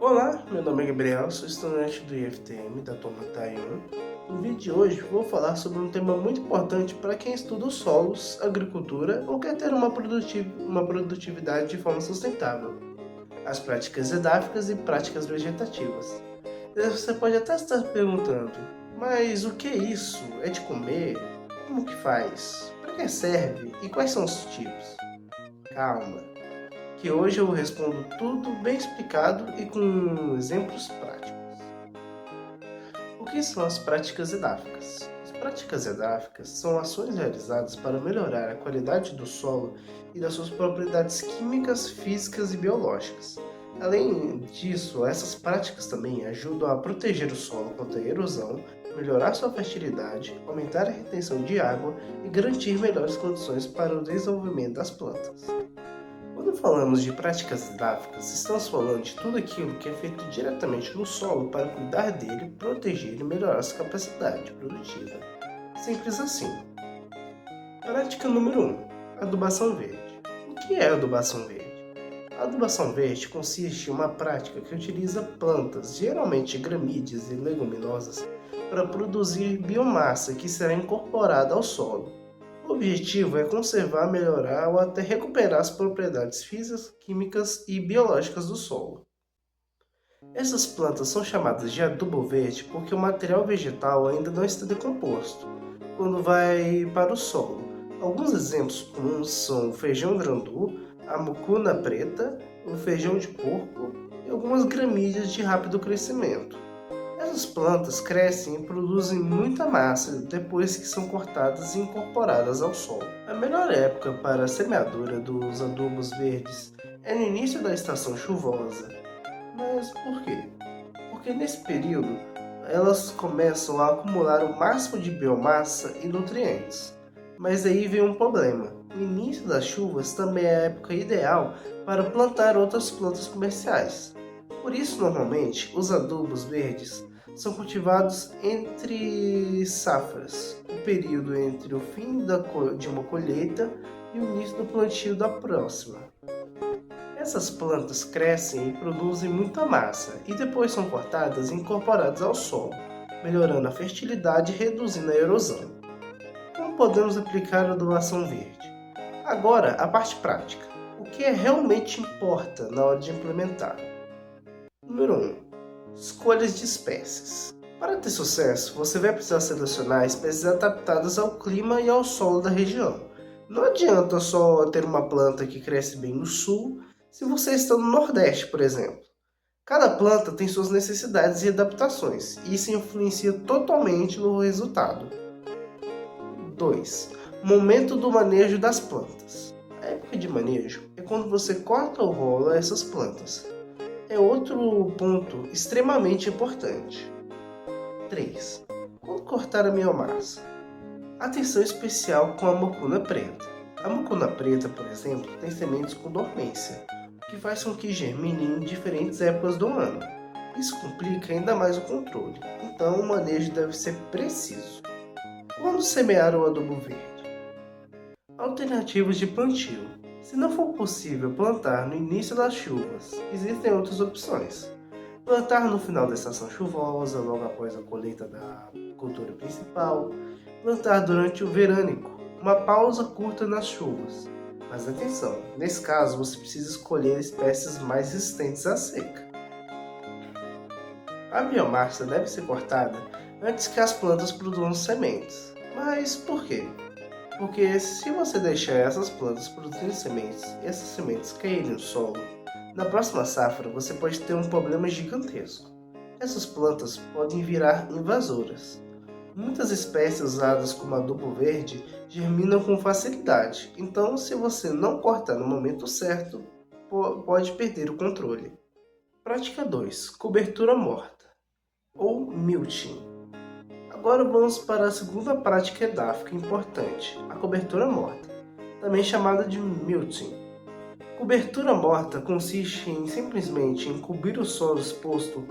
Olá, meu nome é Gabriel, sou estudante do IFTM da turma TAI 1. No vídeo de hoje vou falar sobre um tema muito importante para quem estuda os solos, agricultura ou quer ter uma produtividade de forma sustentável: as práticas edáficas e práticas vegetativas. Você pode até estar perguntando, mas o que é isso? É de comer? Como que faz? Para que serve? E quais são os tipos? Calma, que hoje eu respondo tudo bem explicado e com exemplos práticos. O que são as práticas edáficas? As práticas edáficas são ações realizadas para melhorar a qualidade do solo e das suas propriedades químicas, físicas e biológicas. Além disso, essas práticas também ajudam a proteger o solo contra a erosão, melhorar sua fertilidade, aumentar a retenção de água e garantir melhores condições para o desenvolvimento das plantas. Quando falamos de práticas edáficas, estamos falando de tudo aquilo que é feito diretamente no solo para cuidar dele, proteger e melhorar sua capacidade produtiva. Simples assim. Prática número 1. Adubação verde. O que é adubação verde? A adubação verde consiste em uma prática que utiliza plantas, geralmente gramíneas e leguminosas, para produzir biomassa que será incorporada ao solo. O objetivo é conservar, melhorar ou até recuperar as propriedades físicas, químicas e biológicas do solo. Essas plantas são chamadas de adubo verde porque o material vegetal ainda não está decomposto quando vai para o solo. Alguns exemplos comuns são o feijão grandu, a mucuna preta, o feijão de porco e algumas gramíneas de rápido crescimento. Essas plantas crescem e produzem muita massa depois que são cortadas e incorporadas ao solo. A melhor época para a semeadura dos adubos verdes é no início da estação chuvosa. Mas por quê? Porque nesse período elas começam a acumular o máximo de biomassa e nutrientes. Mas aí vem um problema. O início das chuvas também é a época ideal para plantar outras plantas comerciais. Por isso, normalmente, os adubos verdes são cultivados entre safras, o período entre o fim de uma colheita e o início do plantio da próxima. Essas plantas crescem e produzem muita massa e depois são cortadas e incorporadas ao solo, melhorando a fertilidade e reduzindo a erosão. Como podemos aplicar a adubação verde? Agora, a parte prática. O que realmente importa na hora de implementar? Número 1. Escolhas de espécies. Para ter sucesso, você vai precisar selecionar espécies adaptadas ao clima e ao solo da região. Não adianta só ter uma planta que cresce bem no sul se você está no Nordeste, por exemplo. Cada planta tem suas necessidades e adaptações, e isso influencia totalmente no resultado. 2. Momento do manejo das plantas. A época de manejo é quando você corta ou rola essas plantas. É outro ponto extremamente importante. 3. Quando cortar a biomassa. Atenção especial com a mucuna preta. A mucuna preta, por exemplo, tem sementes com dormência, o que faz com que germinem em diferentes épocas do ano. Isso complica ainda mais o controle, então o manejo deve ser preciso. Quando semear o adubo verde? Alternativas de plantio. Se não for possível plantar no início das chuvas, existem outras opções. Plantar no final da estação chuvosa, logo após a colheita da cultura principal. Plantar durante o verânico, uma pausa curta nas chuvas. Mas atenção, nesse caso você precisa escolher espécies mais resistentes à seca. A biomassa deve ser cortada antes que as plantas produzam sementes. Mas por quê? Porque se você deixar essas plantas produzirem sementes e essas sementes caírem no solo, na próxima safra você pode ter um problema gigantesco. Essas plantas podem virar invasoras. Muitas espécies usadas como adubo verde germinam com facilidade, então se você não cortar no momento certo, pode perder o controle. Prática 2. Cobertura morta, ou mulching. Agora vamos para a segunda prática edáfica importante, a cobertura morta, também chamada de mulching. Cobertura morta consiste em simplesmente cobrir o solo exposto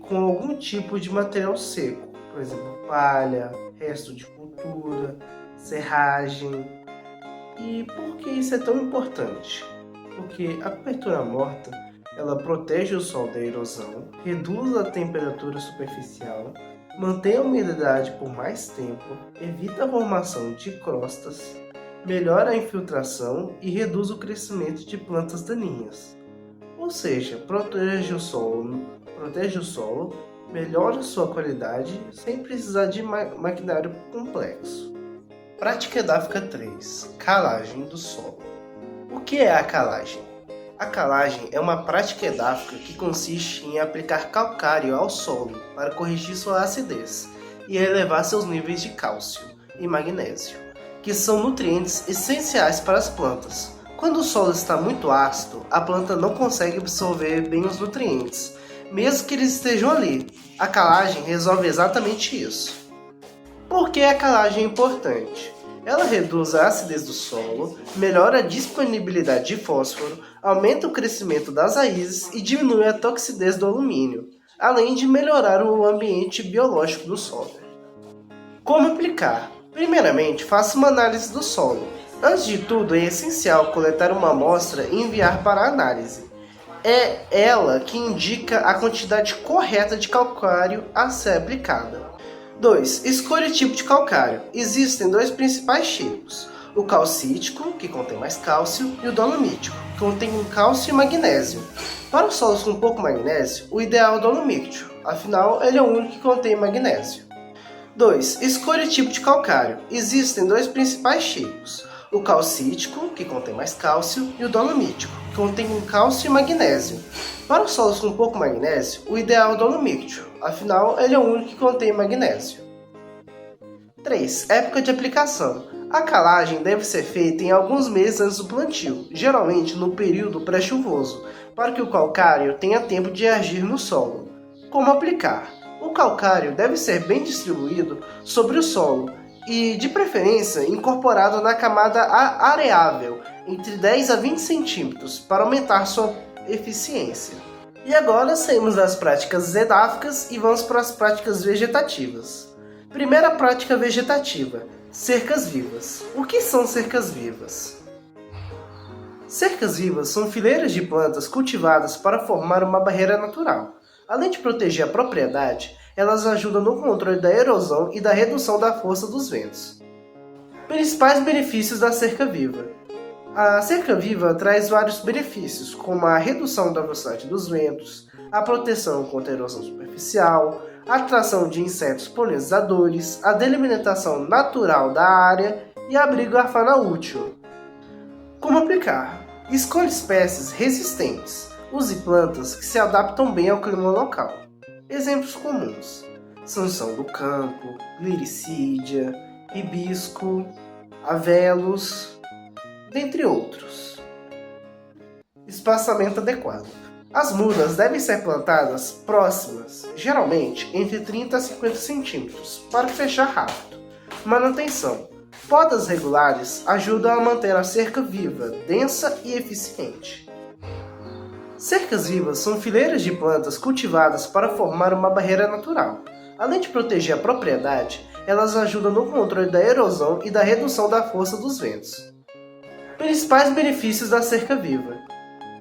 com algum tipo de material seco, por exemplo, palha, resto de cultura, serragem. E por que isso é tão importante? Porque a cobertura morta Ela protege o solo da erosão, reduz a temperatura superficial, mantém a umidade por mais tempo, evita a formação de crostas, melhora a infiltração e reduz o crescimento de plantas daninhas. Ou seja, protege o solo, melhora sua qualidade sem precisar de maquinário complexo. Prática edáfica 3. Calagem do solo. O que é a calagem? A calagem é uma prática edáfica que consiste em aplicar calcário ao solo para corrigir sua acidez e elevar seus níveis de cálcio e magnésio, que são nutrientes essenciais para as plantas. Quando o solo está muito ácido, a planta não consegue absorver bem os nutrientes, mesmo que eles estejam ali. A calagem resolve exatamente isso. Por que a calagem é importante? Ela reduz a acidez do solo, melhora a disponibilidade de fósforo, aumenta o crescimento das raízes e diminui a toxidez do alumínio, além de melhorar o ambiente biológico do solo. Como aplicar? Primeiramente, faça uma análise do solo. Antes de tudo, é essencial coletar uma amostra e enviar para análise. É ela que indica a quantidade correta de calcário a ser aplicada. 2. Escolha o tipo de calcário. Existem dois principais tipos: o calcítico, que contém mais cálcio, e o dolomítico, que contém cálcio e magnésio. Para os solos com pouco magnésio, o ideal é o dolomítico, afinal ele é o único que contém magnésio. 2. Escolha o tipo de calcário. Existem dois principais tipos: o calcítico, que contém mais cálcio, e o dolomítico, que contém cálcio e magnésio. Para os solos com pouco magnésio, o ideal é o dolomítico, afinal ele é o único que contém magnésio. 3. Época de aplicação. A calagem deve ser feita em alguns meses antes do plantio, geralmente no período pré-chuvoso, para que o calcário tenha tempo de agir no solo. Como aplicar? O calcário deve ser bem distribuído sobre o solo e, de preferência, incorporado na camada areável, entre 10 a 20 centímetros, para aumentar sua eficiência. E agora saímos das práticas edáficas e vamos para as práticas vegetativas. Primeira prática vegetativa: cercas vivas. O que são cercas vivas? Cercas vivas são fileiras de plantas cultivadas para formar uma barreira natural. Além de proteger a propriedade, elas ajudam no controle da erosão e da redução da força dos ventos. Principais benefícios da cerca viva. A cerca viva traz vários benefícios, como a redução da velocidade dos ventos, a proteção contra a erosão superficial, a atração de insetos polinizadores, a delimitação natural da área e abrigo à fauna útil. Como aplicar? Escolha espécies resistentes. Use plantas que se adaptam bem ao clima local. Exemplos comuns: sanção do campo, gliricídia, hibisco, avelos, dentre outros. Espaçamento adequado. As mudas devem ser plantadas próximas, geralmente entre 30 a 50 centímetros, para fechar rápido. Manutenção. Podas regulares ajudam a manter a cerca viva, densa e eficiente. Cercas vivas são fileiras de plantas cultivadas para formar uma barreira natural. Além de proteger a propriedade, elas ajudam no controle da erosão e da redução da força dos ventos. Principais benefícios da cerca viva.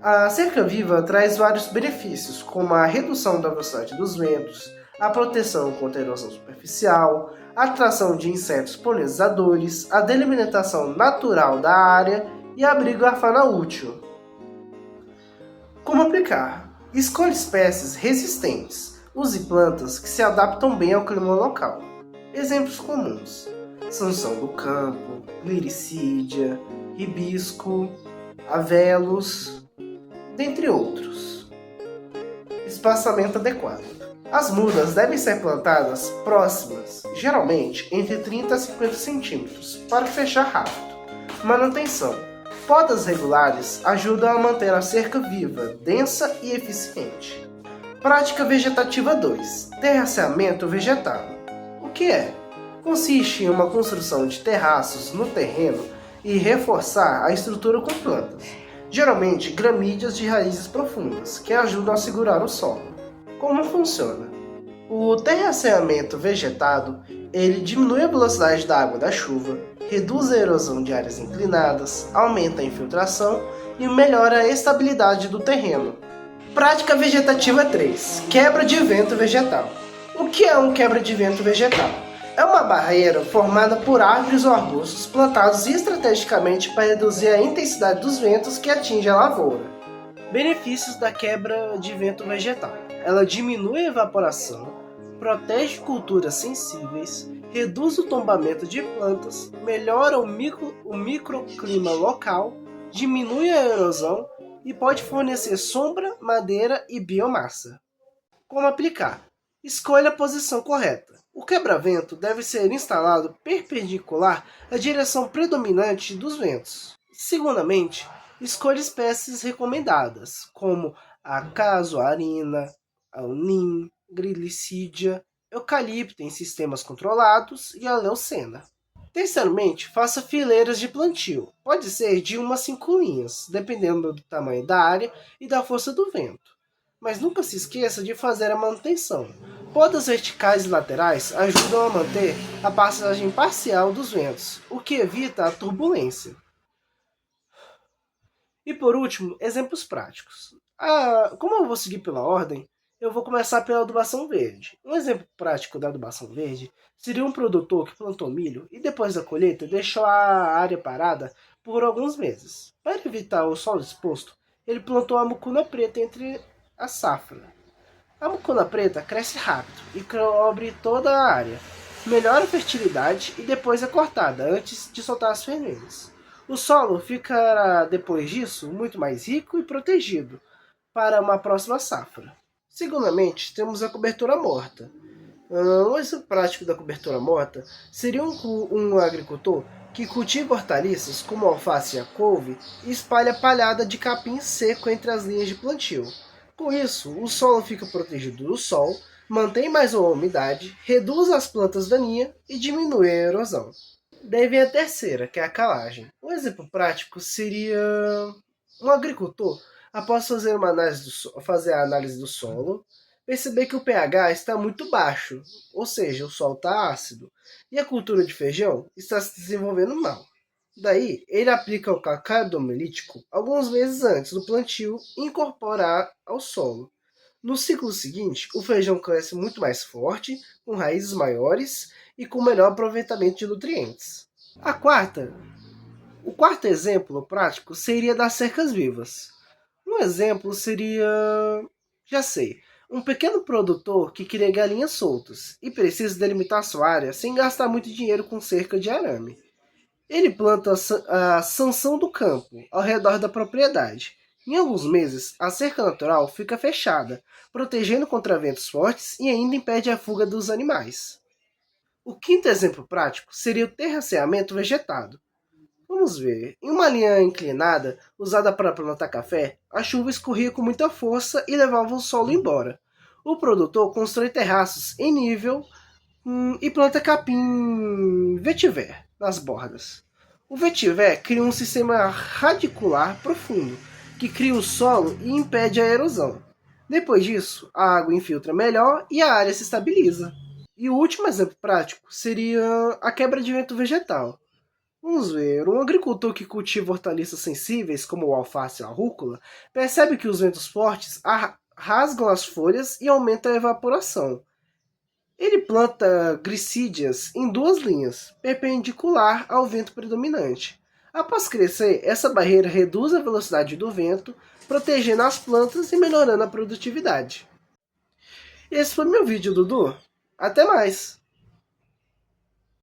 A cerca viva traz vários benefícios, como a redução da velocidade dos ventos, a proteção contra a erosão superficial, a atração de insetos polinizadores, a delimitação natural da área e abrigo à fauna útil. Como aplicar? Escolha espécies resistentes. Use plantas que se adaptam bem ao clima local. Exemplos comuns: sanção do campo, gliricídia, hibisco, avelos, dentre outros. Espaçamento adequado. As mudas devem ser plantadas próximas, geralmente entre 30 a 50 centímetros, para fechar rápido. Manutenção. Podas regulares ajudam a manter a cerca viva, densa e eficiente. Prática vegetativa 2. Terraceamento vegetal. O que é? Consiste em uma construção de terraços no terreno e reforçar a estrutura com plantas, geralmente gramíneas de raízes profundas, que ajudam a segurar o solo. Como funciona? O terraceamento vegetado, ele diminui a velocidade da água da chuva, reduz a erosão de áreas inclinadas, aumenta a infiltração e melhora a estabilidade do terreno. Prática vegetativa 3. Quebra de vento vegetal. O que é um quebra de vento vegetal? É uma barreira formada por árvores ou arbustos plantados estrategicamente para reduzir a intensidade dos ventos que atingem a lavoura. Benefícios da quebra de vento vegetal. Ela diminui a evaporação, protege culturas sensíveis, reduz o tombamento de plantas, melhora o microclima local, diminui a erosão e pode fornecer sombra, madeira e biomassa. Como aplicar? Escolha a posição correta. O quebra-vento deve ser instalado perpendicular à direção predominante dos ventos. Segundamente, escolha espécies recomendadas, como a casuarina, a unim, grilicídia, eucalipto em sistemas controlados e a leucena. Terceiramente, faça fileiras de plantio. Pode ser de 1 a 5 linhas, dependendo do tamanho da área e da força do vento. Mas nunca se esqueça de fazer a manutenção. Podas verticais e laterais ajudam a manter a passagem parcial dos ventos, o que evita a turbulência. E por último, exemplos práticos. Como eu vou seguir pela ordem, eu vou começar pela adubação verde. Um exemplo prático da adubação verde seria um produtor que plantou milho e depois da colheita deixou a área parada por alguns meses. Para evitar o solo exposto, ele plantou a mucuna preta entre a safra. A mucuna preta cresce rápido e cobre toda a área, melhora a fertilidade e depois é cortada antes de soltar as sementes. O solo ficará depois disso muito mais rico e protegido para uma próxima safra. Segundamente, temos a cobertura morta. Um exemplo prático da cobertura morta seria um agricultor que cultiva hortaliças como alface e a couve e espalha palhada de capim seco entre as linhas de plantio. Com isso, o solo fica protegido do sol, mantém mais a umidade, reduz as plantas daninhas e diminui a erosão. Daí vem a terceira, que é a calagem. Um exemplo prático seria um agricultor, após fazer a análise do solo, perceber que o pH está muito baixo, ou seja, o solo está ácido, e a cultura de feijão está se desenvolvendo mal. Daí, ele aplica o cardomilítico alguns meses antes do plantio e incorporar ao solo. No ciclo seguinte, o feijão cresce muito mais forte, com raízes maiores e com melhor aproveitamento de nutrientes. O quarto exemplo prático seria das cercas vivas. Um exemplo seria, já sei, um pequeno produtor que cria galinhas soltas e precisa delimitar sua área sem gastar muito dinheiro com cerca de arame. Ele planta a sanção do campo ao redor da propriedade. Em alguns meses, a cerca natural fica fechada, protegendo contra ventos fortes e ainda impede a fuga dos animais. O quinto exemplo prático seria o terraceamento vegetado. Vamos ver. Em uma linha inclinada, usada para plantar café, a chuva escorria com muita força e levava o solo embora. O produtor constrói terraços em nível e planta capim vetiver nas bordas. O vetiver cria um sistema radicular profundo, que cria o solo e impede a erosão. Depois disso, a água infiltra melhor e a área se estabiliza. E o último exemplo prático seria a quebra de vento vegetal. Vamos ver, um agricultor que cultiva hortaliças sensíveis, como o alface e a rúcula, percebe que os ventos fortes rasgam as folhas e aumentam a evaporação. Ele planta glicídias em 2 linhas, perpendicular ao vento predominante. Após crescer, essa barreira reduz a velocidade do vento, protegendo as plantas e melhorando a produtividade. Esse foi meu vídeo, Dudu. Até mais!